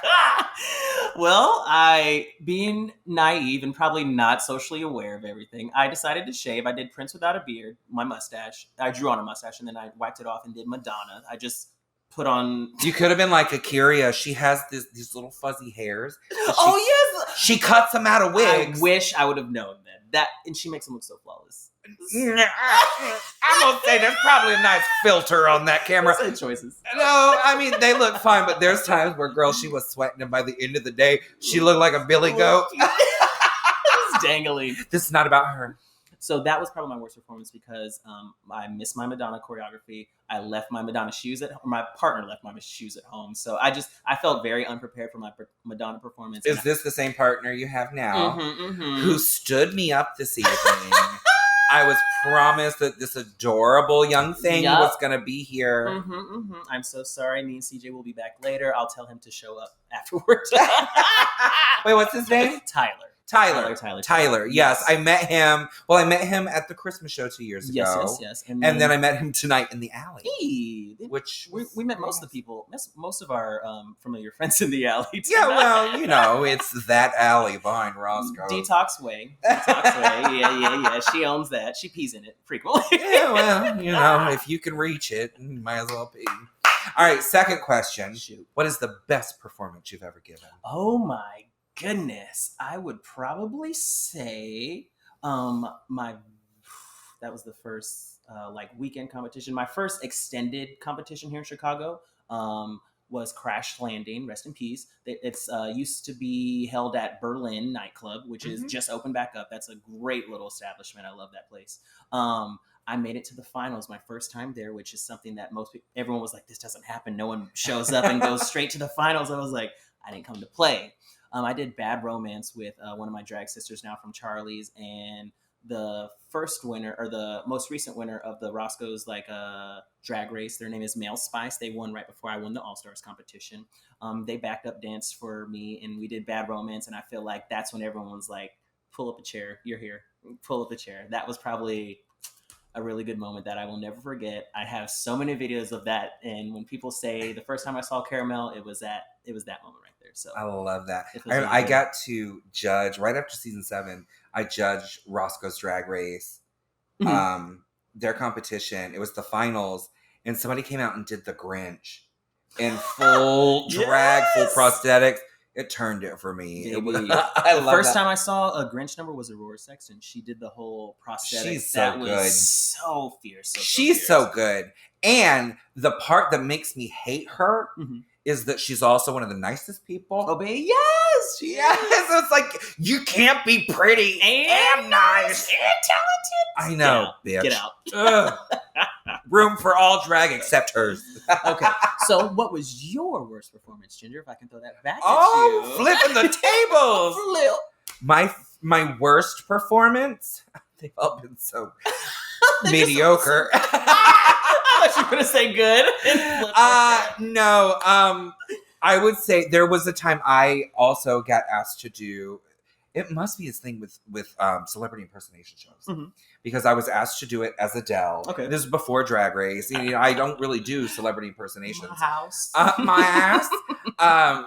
Well, I, being naive and probably not socially aware of everything, I decided to shave. I did Prince without a beard, my mustache. I drew on a mustache and then I wiped it off and did Madonna. I just put on... You could have been like Akira. She has these little fuzzy hairs. Yes! She cuts them out of wigs. I wish I would have known that. And she makes them look so flawless. I'm gonna say there's probably a nice filter on that camera. Choices. No, I mean they look fine, but there's times where girl, she was sweating, and by the end of the day, she looked like a billy goat. Just dangling. This is not about her. So that was probably my worst performance because I missed my Madonna choreography. I left my Madonna shoes my partner left my shoes at home. So I felt very unprepared for my Madonna performance. Is this the same partner you have now who stood me up this evening? I was promised that this adorable young thing was going to be here. I'm so sorry. Me and CJ will be back later. I'll tell him to show up afterwards. Wait, what's his name? Tyler. Yes, I met him. Well, I met him at the Christmas show 2 years ago. Yes. And then I met him tonight in the alley. Which we met most of the people, most of our familiar friends in the alley tonight. Yeah, well, it's that alley behind Roscoe. Detox Way. Yeah. She owns that. She pees in it frequently. Yeah, well, if you can reach it, you might as well pee. All right, second question. Shoot. What is the best performance you've ever given? Oh my goodness. I would probably say that was the first weekend competition. My first extended competition here in Chicago was Crash Landing, rest in peace. It's used to be held at Berlin nightclub, which is just opened back up. That's a great little establishment. I love that place. I made it to the finals my first time there, which is something that everyone was like, this doesn't happen. No one shows up and goes straight to the finals. I was like, I didn't come to play. I did Bad Romance with one of my drag sisters now from Charlie's, and the first winner or the most recent winner of the Roscoe's drag race, their name is Male Spice. They won right before I won the All-Stars competition. They backed up dance for me and we did Bad Romance, and I feel like that's when everyone was like, pull up a chair, you're here, pull up a chair. That was probably a really good moment that I will never forget. I have so many videos of that, and when people say the first time I saw Caramel, it was that moment right there. So I love that. I got to judge right after season 7. I judged Roscoe's Drag Race, their competition. It was the finals, and somebody came out and did the Grinch in full drag, full prosthetics. It turned it for me. The first time I saw a Grinch number was Aurora Sexton. She did the whole prosthetic. She's so good. Was so fierce. She's so good. And the part that makes me hate her is that she's also one of the nicest people. Oh, baby, yes! Yes! So it's like, you can't be pretty and nice and talented. I know, bitch. Get out. Room for all drag except hers. Okay, so what was your worst performance, Ginger, if I can throw that back at you? Flipping the tables! Flip. My worst performance? They've all been so... mediocre. I thought you were going to say good. No. I would say there was a time I also got asked to do. It must be his thing with celebrity impersonation shows, because I was asked to do it as Adele. Okay, this is before Drag Race. I don't really do celebrity impersonations. My house, my ass.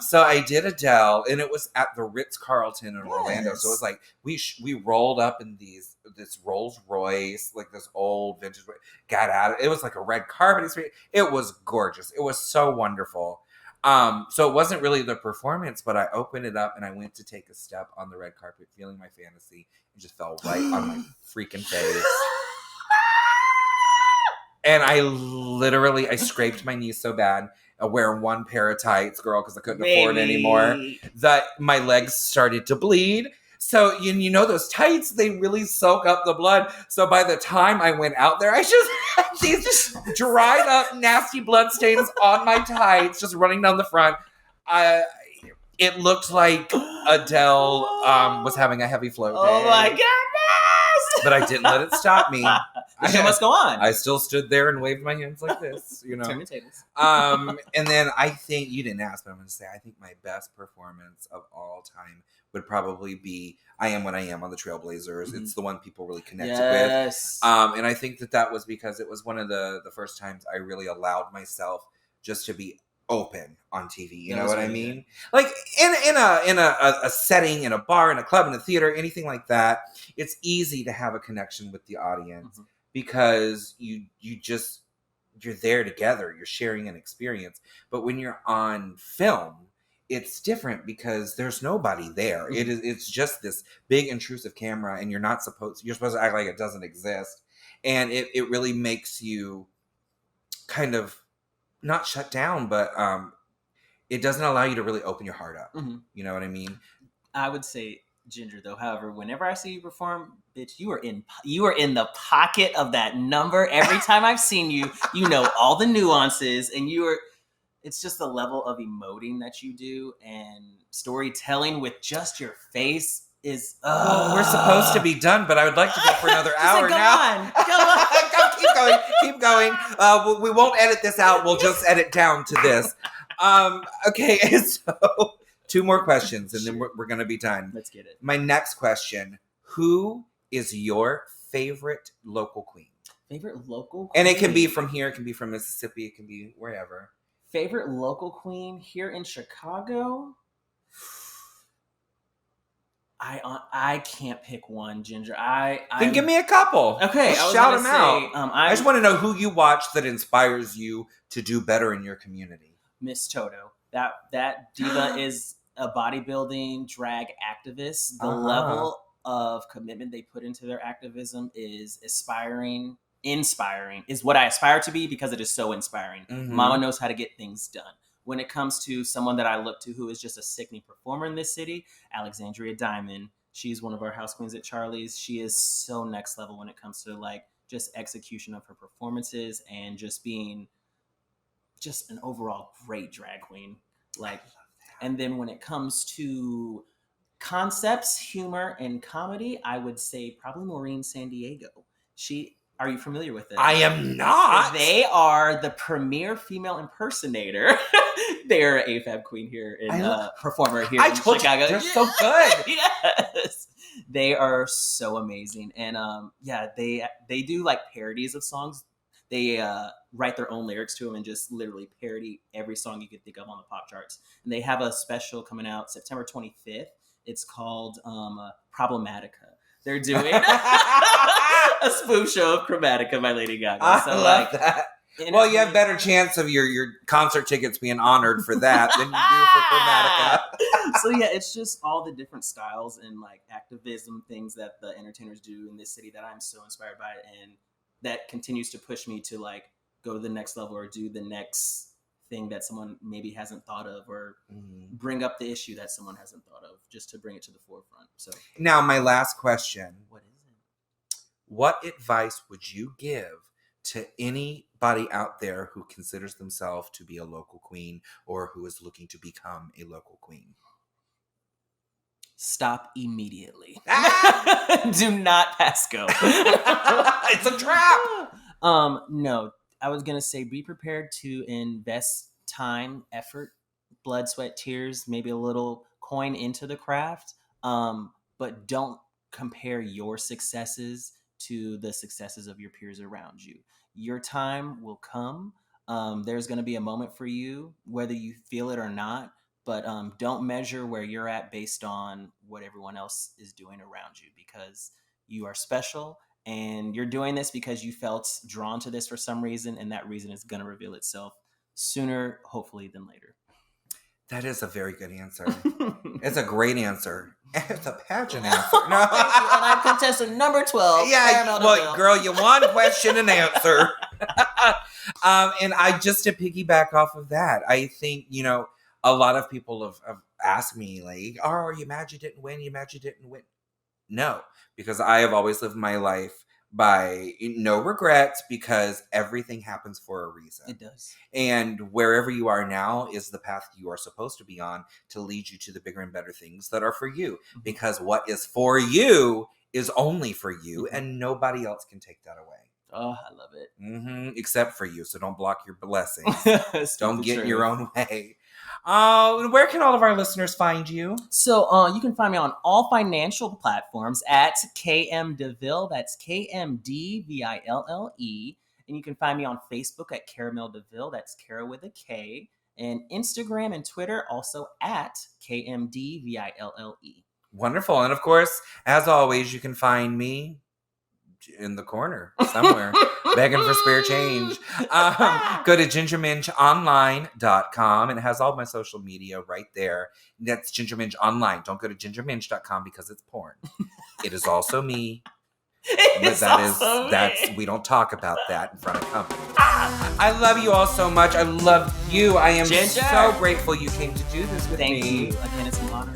So I did Adele, and it was at the Ritz-Carlton in Orlando. So it was like we rolled up in this Rolls Royce, like this old vintage. Got out. It was like a red carpet experience. It was gorgeous. It was so wonderful. So it wasn't really the performance, but I opened it up and I went to take a step on the red carpet, feeling my fantasy, and just fell right on my freaking face. And I scraped my knees so bad, wearing one pair of tights, girl, because I couldn't afford it anymore, that my legs started to bleed. So, you know, those tights, they really soak up the blood. So by the time I went out there, I just had these just dried up, nasty blood stains on my tights, just running down the front. It looked like Adele was having a heavy flow day. Oh my goodness! But I didn't let it stop me. The show must go on. I still stood there and waved my hands like this, you know. Turn the tables. And then I think, you didn't ask, but I'm going to say, I think my best performance of all time would probably be I Am What I Am on the Trailblazers. It's the one people really connected with. And I think that was because it was one of the first times I really allowed myself just to be open on TV. You know what I mean? Good. Like in a setting, in a bar, in a club, in a theater, anything like that, it's easy to have a connection with the audience because you're there together, you're sharing an experience. But when you're on film, it's different because there's nobody there. It's just this big intrusive camera, and you're supposed to act like it doesn't exist. And it really makes you kind of not shut down, but it doesn't allow you to really open your heart up. You know what I mean? I would say, Ginger, though, however, whenever I see you perform, bitch, you are in the pocket of that number. Every time I've seen you, you know all the nuances, and it's just the level of emoting that you do and storytelling with just your face is. Well, we're supposed to be done, but I would like to go for another hour now. Go on. Keep going. We won't edit this out. We'll just edit down to this. Okay, so 2 more questions, and then we're going to be done. Let's get it. My next question: who is your favorite local queen? Favorite local queen? And it can be from here. It can be from Mississippi. It can be wherever. Favorite local queen here in Chicago? I can't pick one, Ginger. Then give me a couple. Okay, shout them out. I just want to know who you watch that inspires you to do better in your community. Miss Toto. That diva is a bodybuilding drag activist. The level of commitment they put into their activism is inspiring is what I aspire to be, because it is so inspiring. Mama knows how to get things done. When it comes to someone that I look to who is just a sickening performer in this city, Alexandria Diamond. She's one of our house queens at Charlie's. She is so next level when it comes to like just execution of her performances and just being just an overall great drag queen. Like, and then when it comes to concepts, humor, and comedy, I would say probably Maureen San Diego. Are you familiar with it? I am not. They are the premier female impersonator. They're a AFAB queen here performer here in Chicago. They're so good. Yes. They are so amazing. And they do like parodies of songs. They write their own lyrics to them and just literally parody every song you could think of on the pop charts. And they have a special coming out September 25th. It's called Problematica. They're doing a spoof show of Chromatica by Lady Gaga. I love that. Well, you have better chance of your concert tickets being honored for that than you do for Chromatica. So yeah, it's just all the different styles and like activism things that the entertainers do in this city that I'm so inspired by, and that continues to push me to like go to the next level or do the next thing that someone maybe hasn't thought of, or bring up the issue that someone hasn't thought of, just to bring it to the forefront. So now my last question. What is it? What advice would you give to anybody out there who considers themselves to be a local queen or who is looking to become a local queen? stop immediately. Ah! Do not pass go. It's a trap. No, I was gonna say be prepared to invest time, effort, blood, sweat, tears, maybe a little coin into the craft. But don't compare your successes to the successes of your peers around you. Your time will come. There's going to be a moment for you, whether you feel it or not. But don't measure where you're at based on what everyone else is doing around you, because you are special and you're doing this because you felt drawn to this for some reason, and that reason is going to reveal itself sooner, hopefully, than later. That is a very good answer. It's a great answer. It's a pageant answer. No. Thank you. And I'm contestant number 12. Yeah, Mel well, DeVille. girl, you won question and answer. And I just to piggyback off of that, I think, a lot of people have asked me, like, oh, are you mad you didn't win? You mad you didn't win? No, because I have always lived my life by no regrets, because everything happens for a reason. It does. And wherever you are now is the path you are supposed to be on to lead you to the bigger and better things that are for you. Mm-hmm. Because what is for you is only for you, and nobody else can take that away. Oh, I love it. Except for you. So don't block your blessings. It's Don't the get in truth. your own way. Where can all of our listeners find you? So you can find me on all financial platforms at KM DeVille. That's KMDVILLE. And you can find me on Facebook at Caramel DeVille. That's Cara with a K. And Instagram and Twitter also at KMDVILLE. Wonderful. And of course, as always, you can find me in the corner somewhere begging for spare change. Go to gingermingeonline.com, and it has all my social media right there. That's Gingerminge Online. Don't go to gingerminge.com because it's porn. It is also me. We don't talk about that in front of company. I love you all so much. I love you. I am Ginger. so grateful you came to do this with Thank me. you. Again, it's an honor.